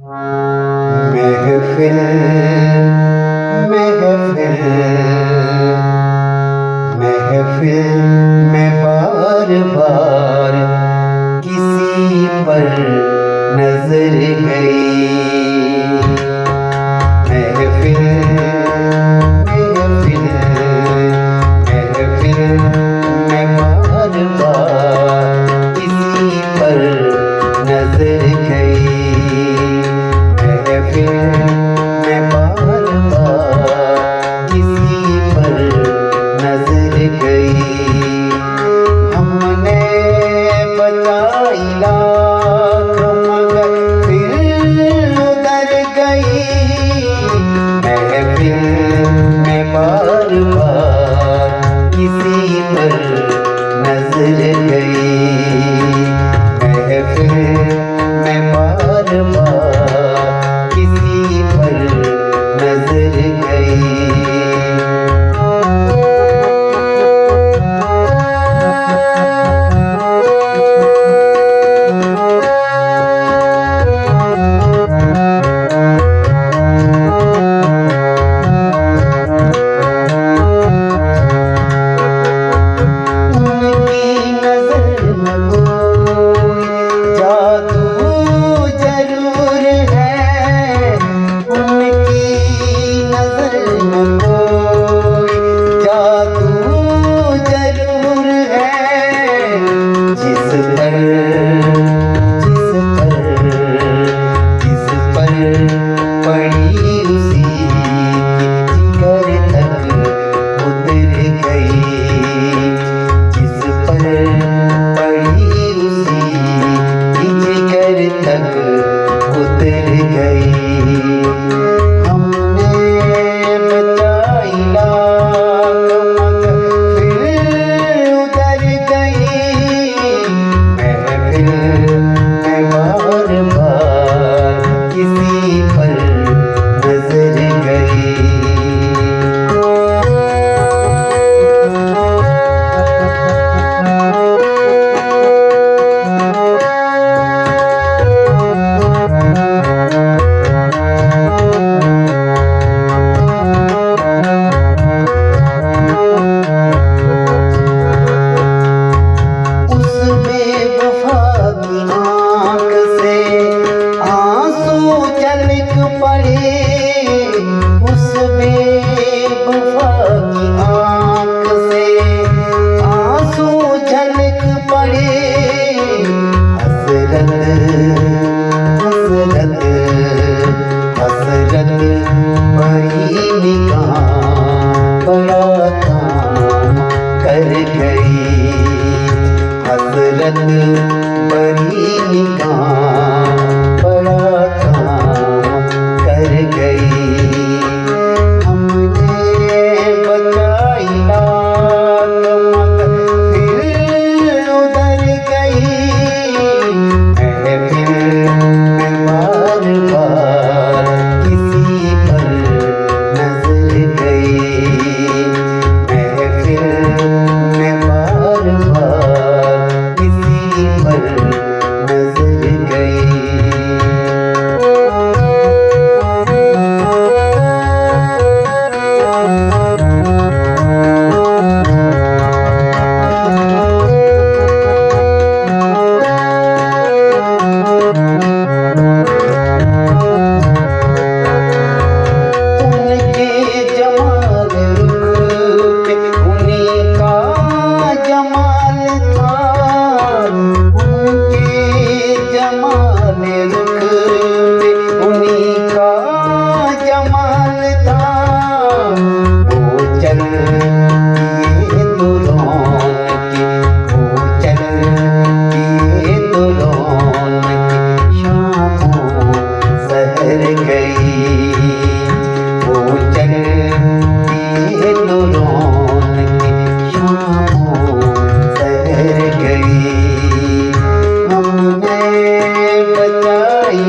महफिल महफिल महफिल में बार बार किसी पर नजर गई। महफिल महफिल महफिल में बार बार किसी पर नजर गई। महफिल में बार बार किसी पर नजर गई। हमने बचाई लाख मगर फिर उधर गई। महफिल में बार बार किसी पर नजर गई। महफिल में बार बार किसी पर नजर गई। पड़ी उसी जिगर तक उतर गई। जिस पर पड़ी उसी जिगर तक उतर गई। हमने बचाई लाख मगर फिर उधर गई। महफिल में बार बार किसी पर नजर गई। उस बेवफा की आँख से आंसू झलक पड़े। उस बेवफा की आँख से आंसू झलक पड़े। हसरत हसरत हसरत बड़ी निगाह बड़ा काम कर गई। हसरत बड़ी निगाह बड़ा काम कर गई। हमने बचाई लाख मगर फिर उधर गई। महफिल में बार बार किसी पर नजर गई। महफिल में बार बार किसी पर नजर गई। उनके जमाल रुख पे उन्हीं का जमाल था। उनके जमाल रुख पे उन्हीं का जमाल था। वो चल दिए तो रौनक, वो चल दिए तो रौनक शामों सहर गई। वो चल दिए तो रौनक शामों सहर गई। हमने बचाई